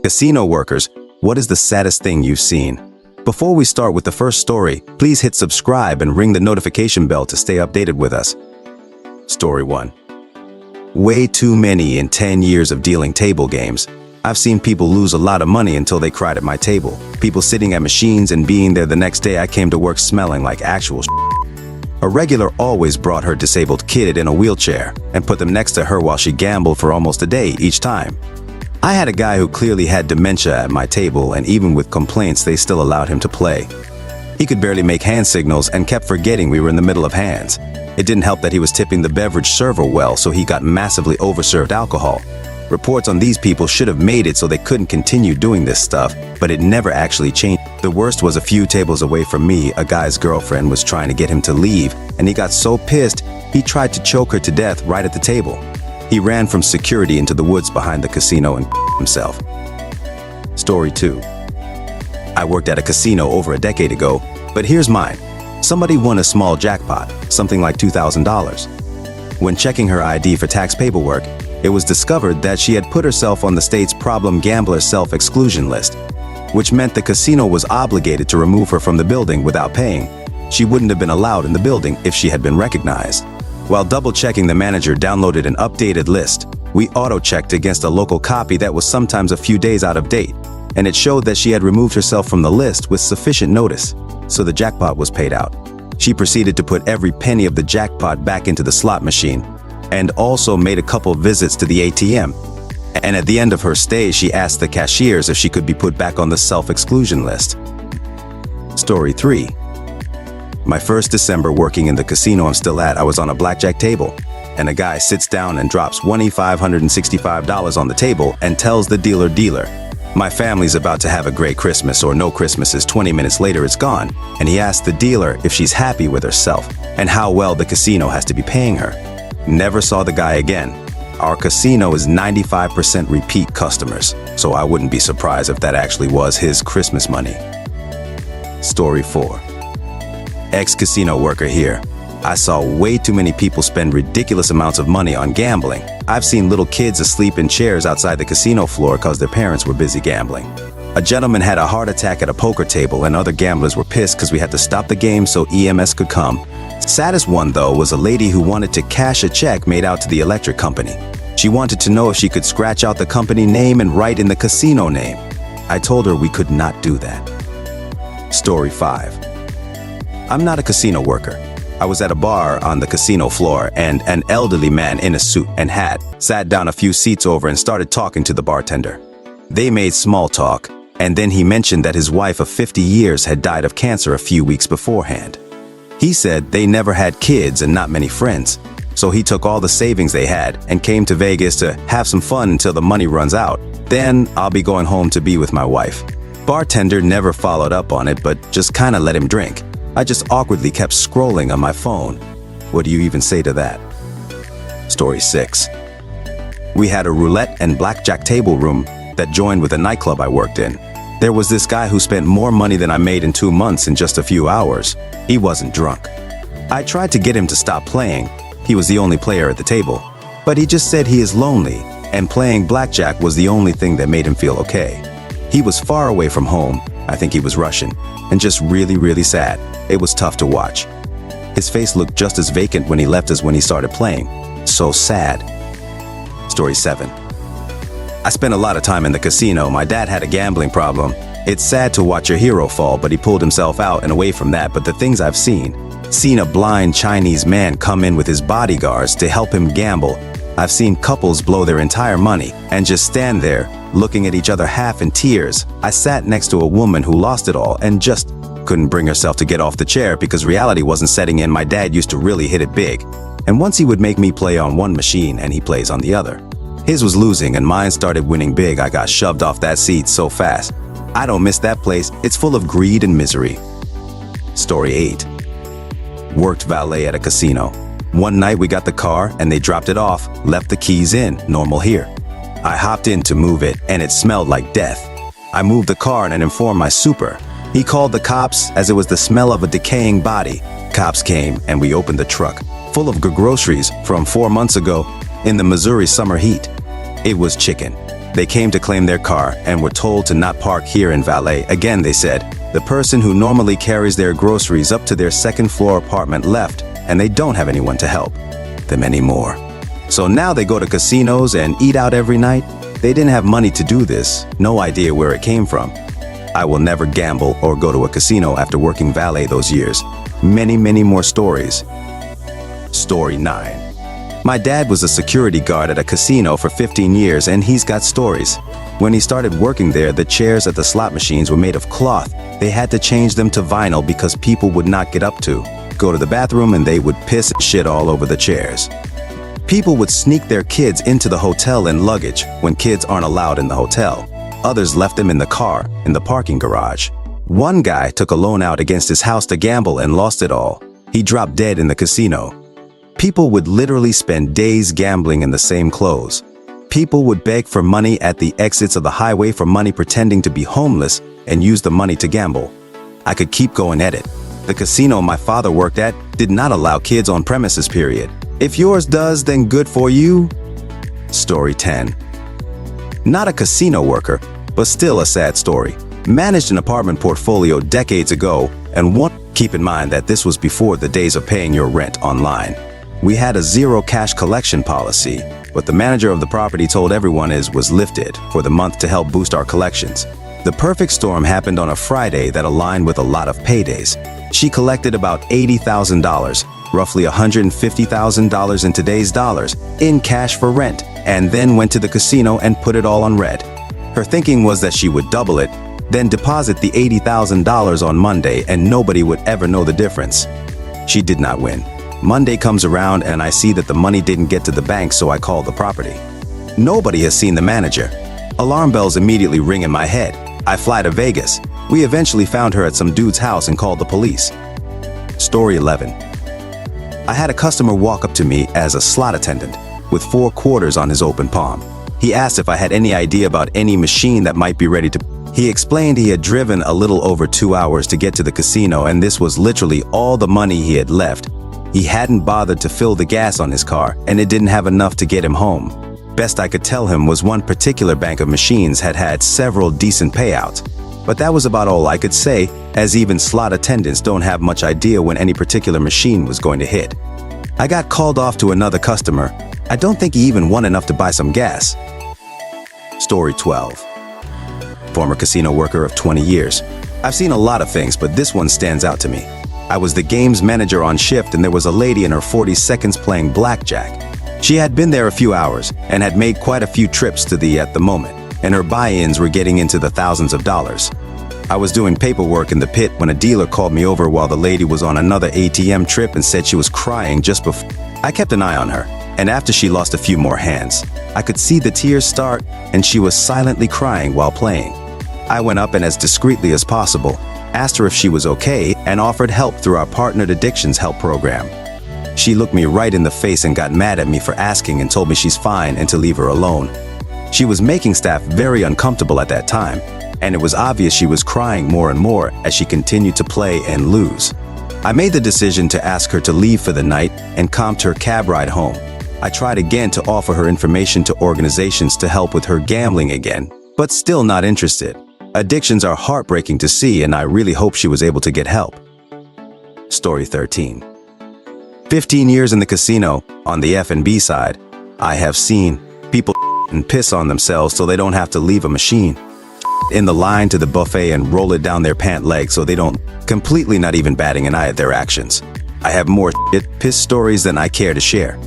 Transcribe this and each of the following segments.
Casino workers, what is the saddest thing you've seen? Before we start with the first story, please hit subscribe and ring the notification bell to stay updated with us. Story 1. Way too many in 10 years of dealing table games. I've seen people lose a lot of money until they cried at my table. People sitting at machines and being there the next day I came to work smelling like actual A regular always brought her disabled kid in a wheelchair and put them next to her while she gambled for almost a day each time. I had a guy who clearly had dementia at my table, and even with complaints they still allowed him to play. He could barely make hand signals and kept forgetting we were in the middle of hands. It didn't help that he was tipping the beverage server well, so he got massively overserved alcohol. Reports on these people should have made it so they couldn't continue doing this stuff, but it never actually changed. The worst was a few tables away from me, a guy's girlfriend was trying to get him to leave, and he got so pissed, he tried to choke her to death right at the table. He ran from security into the woods behind the casino and himself. Story 2. I worked at a casino over a decade ago, but here's mine. Somebody won a small jackpot, something like $2,000. When checking her ID for tax paperwork, it was discovered that she had put herself on the state's problem gambler self-exclusion list, which meant the casino was obligated to remove her from the building without paying. She wouldn't have been allowed in the building if she had been recognized. While double-checking, the manager downloaded an updated list. We auto-checked against a local copy that was sometimes a few days out of date, and it showed that she had removed herself from the list with sufficient notice, so the jackpot was paid out. She proceeded to put every penny of the jackpot back into the slot machine, and also made a couple visits to the ATM. And at the end of her stay, she asked the cashiers if she could be put back on the self-exclusion list. Story 3. My first December working in the casino I'm still at, I was on a blackjack table, and a guy sits down and drops $2,565 on the table and tells the dealer, "My family's about to have a great Christmas," or "No Christmases." 20 minutes later it's gone, and he asked the dealer if she's happy with herself and how well the casino has to be paying her. Never saw the guy again. Our casino is 95% repeat customers, so I wouldn't be surprised if that actually was his Christmas money. Story 4. Ex-casino worker here. I saw way too many people spend ridiculous amounts of money on gambling. I've seen little kids asleep in chairs outside the casino floor because their parents were busy gambling. A gentleman had a heart attack at a poker table, and other gamblers were pissed because we had to stop the game so EMS could come. Saddest one, though, was a lady who wanted to cash a check made out to the electric company. She wanted to know if she could scratch out the company name and write in the casino name. I told her we could not do that. Story 5. I'm not a casino worker. I was at a bar on the casino floor, and an elderly man in a suit and hat sat down a few seats over and started talking to the bartender. They made small talk, and then he mentioned that his wife of 50 years had died of cancer a few weeks beforehand. He said they never had kids and not many friends, so he took all the savings they had and came to Vegas to have some fun until the money runs out. Then I'll be going home to be with my wife. Bartender never followed up on it, but just kinda let him drink. I just awkwardly kept scrolling on my phone. What do you even say to that? Story 6. We had a roulette and blackjack table room that joined with a nightclub I worked in. There was this guy who spent more money than I made in 2 months in just a few hours. He wasn't drunk. I tried to get him to stop playing. He was the only player at the table. But he just said he is lonely, and playing blackjack was the only thing that made him feel okay. He was far away from home. I think he was Russian, and just really sad. It was tough to watch. His face looked just as vacant when he left as when he started playing. So sad. Story 7. I spent a lot of time in the casino. My dad had a gambling problem. It's sad to watch your hero fall, but he pulled himself out and away from that. But the things I've seen a blind Chinese man come in with his bodyguards to help him gamble. I've seen couples blow their entire money and just stand there looking at each other half in tears. I sat next to a woman who lost it all and just couldn't bring herself to get off the chair because reality wasn't setting in. My dad used to really hit it big, and once he would make me play on one machine and he plays on the other. His was losing and mine started winning big. I got shoved off that seat so fast. I don't miss that place. It's full of greed and misery. Story 8. Worked valet at a casino. One night we got the car and they dropped it off, left the keys in, normal here. I hopped in to move it and it smelled like death. I moved the car and informed my super. He called the cops as it was the smell of a decaying body. Cops came and we opened the truck, full of groceries from 4 months ago in the Missouri summer heat. It was chicken. They came to claim their car and were told to not park here in valet. Again, they said, the person who normally carries their groceries up to their second-floor apartment left, and they don't have anyone to help them anymore. So now they go to casinos and eat out every night. They didn't have money to do this, no idea where it came from. I will never gamble or go to a casino after working valet those years. Many, many more stories. Story 9. My dad was a security guard at a casino for 15 years, and he's got stories. When he started working there, the chairs at the slot machines were made of cloth. They had to change them to vinyl because people would not get up to go to the bathroom, and they would piss and shit all over the chairs. People would sneak their kids into the hotel in luggage when kids aren't allowed in the hotel. Others left them in the car, in the parking garage. One guy took a loan out against his house to gamble and lost it all. He dropped dead in the casino. People would literally spend days gambling in the same clothes. People would beg for money at the exits of the highway for money, pretending to be homeless, and use the money to gamble. I could keep going at it. The casino my father worked at did not allow kids on premises, period. If yours does, then good for you. Story 10. Not a casino worker, but still a sad story. Managed an apartment portfolio decades ago, and keep in mind that this was before the days of paying your rent online. We had a zero cash collection policy, but the manager of the property told everyone it was lifted for the month to help boost our collections. The perfect storm happened on a Friday that aligned with a lot of paydays. She collected about $80,000, roughly $150,000 in today's dollars, in cash for rent, and then went to the casino and put it all on red. Her thinking was that she would double it, then deposit the $80,000 on Monday, and nobody would ever know the difference. She did not win. Monday comes around and I see that the money didn't get to the bank, so I call the property. Nobody has seen the manager. Alarm bells immediately ring in my head. I fly to Vegas. We eventually found her at some dude's house and called the police. Story 11. I had a customer walk up to me as a slot attendant with 4 quarters on his open palm. He asked if I had any idea about any machine that might be ready to. He explained he had driven a little over 2 hours to get to the casino, and this was literally all the money he had left. He hadn't bothered to fill the gas on his car, and it didn't have enough to get him home. Best I could tell him was one particular bank of machines had had several decent payouts. But that was about all I could say, as even slot attendants don't have much idea when any particular machine was going to hit. I got called off to another customer. I don't think he even won enough to buy some gas. Story 12. Former casino worker of 20 years. I've seen a lot of things, but this one stands out to me. I was the games manager on shift, and there was a lady in her 40s playing blackjack. She had been there a few hours and had made quite a few trips to at the moment, and her buy-ins were getting into the thousands of dollars. I was doing paperwork in the pit when a dealer called me over while the lady was on another ATM trip and said she was crying just before. I kept an eye on her, and after she lost a few more hands, I could see the tears start, and she was silently crying while playing. I went up and, as discreetly as possible, asked her if she was okay and offered help through our Partnered Addictions Help program. She looked me right in the face and got mad at me for asking and told me she's fine and to leave her alone. She was making staff very uncomfortable at that time, and it was obvious she was crying more and more as she continued to play and lose. I made the decision to ask her to leave for the night and comped her cab ride home. I tried again to offer her information to organizations to help with her gambling again, but still not interested. Addictions are heartbreaking to see, and I really hope she was able to get help. Story 13. 15 years in the casino, on the F&B side, I have seen people and piss on themselves so they don't have to leave a machine, in the line to the buffet and roll it down their pant leg so they don't, completely not even batting an eye at their actions. I have more piss stories than I care to share.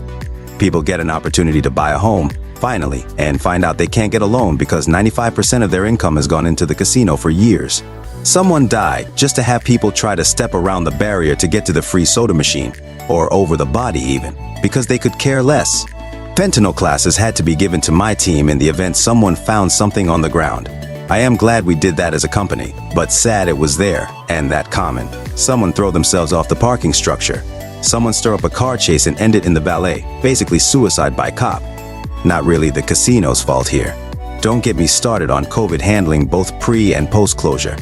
People get an opportunity to buy a home, finally, and find out they can't get a loan because 95% of their income has gone into the casino for years. Someone died just to have people try to step around the barrier to get to the free soda machine, or over the body even, because they could care less. Fentanyl classes had to be given to my team in the event someone found something on the ground. I am glad we did that as a company, but sad it was there, and that common. Someone throw themselves off the parking structure. Someone stir up a car chase and end it in the valet, basically suicide by cop. Not really the casino's fault here. Don't get me started on COVID handling both pre- and post-closure.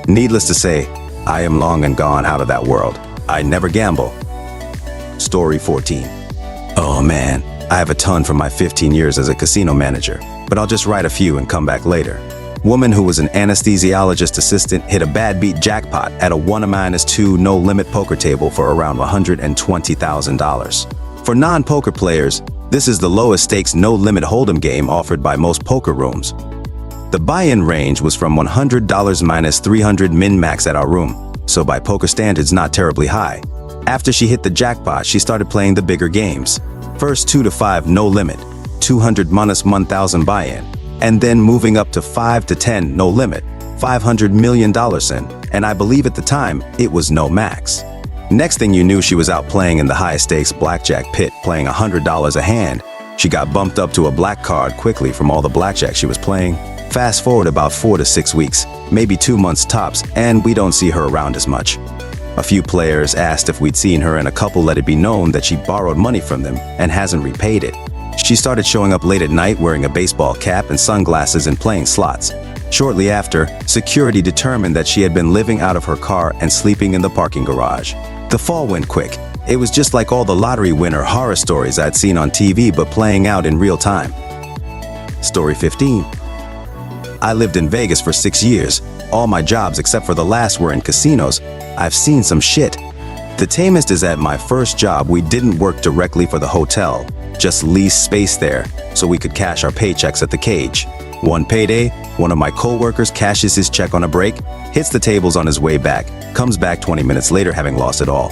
Needless to say, I am long and gone out of that world. I never gamble. Story 14. Oh man, I have a ton from my 15 years as a casino manager, but but I'll just write a few and come back later. Woman who was an anesthesiologist assistant hit a bad beat jackpot at a 1-2 no-limit poker table for around $120,000. For non-poker players, this is the lowest stakes no-limit hold'em game offered by most poker rooms. The buy-in range was from $100 minus 300 min-max at our room, so by poker standards not terribly high. After she hit the jackpot, she started playing the bigger games. First 2 to 5 no limit, 200 minus 1,000 buy-in, and then moving up to 5 to 10 no limit, $500 million in, and I believe at the time, it was no max. Next thing you knew, she was out playing in the high stakes blackjack pit, playing $100 a hand. She got bumped up to a black card quickly from all the blackjack she was playing. Fast forward about 4 to 6 weeks, maybe 2 months tops, and we don't see her around as much. A few players asked if we'd seen her, and a couple let it be known that she borrowed money from them and hasn't repaid it. She started showing up late at night wearing a baseball cap and sunglasses and playing slots. Shortly after, security determined that she had been living out of her car and sleeping in the parking garage. The fall went quick. It was just like all the lottery winner horror stories I'd seen on TV, but playing out in real time. Story 15. I lived in Vegas for 6 years. All my jobs except for the last were in casinos. I've seen some shit. The tamest is at my first job, we didn't work directly for the hotel, just leased space there so we could cash our paychecks at the cage. One payday, one of my co-workers cashes his check on a break, hits the tables on his way back, comes back 20 minutes later having lost it all.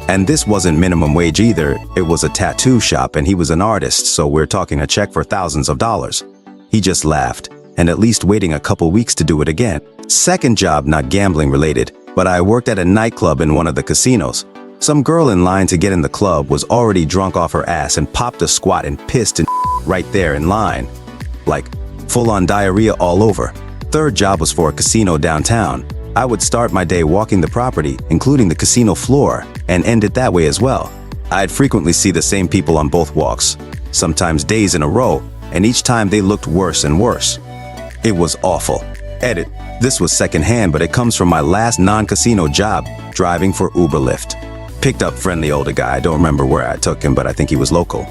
And this wasn't minimum wage either, it was a tattoo shop and he was an artist, so we're talking a check for thousands of dollars. He just laughed, and at least waiting a couple weeks to do it again. Second job, not gambling related, but I worked at a nightclub in one of the casinos. Some girl in line to get in the club was already drunk off her ass and popped a squat and pissed and right there in line. Like, full-on diarrhea all over. Third job was for a casino downtown. I would start my day walking the property, including the casino floor, and end it that way as well. I'd frequently see the same people on both walks, sometimes days in a row, and each time they looked worse and worse. It was awful. Edit. This was secondhand, but it comes from my last non-casino job, driving for Uber Lyft. Picked up friendly older guy, I don't remember where I took him, but I think he was local.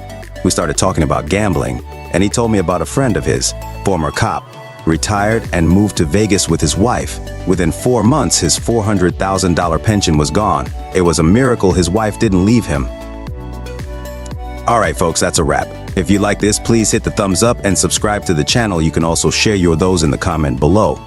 We started talking about gambling, and he told me about a friend of his, former cop, retired and moved to Vegas with his wife. Within 4 months, his $400,000 pension was gone. It was a miracle his wife didn't leave him. Alright folks, that's a wrap. If you like this, please hit the thumbs up and subscribe to the channel. You can also share your those in the comment below.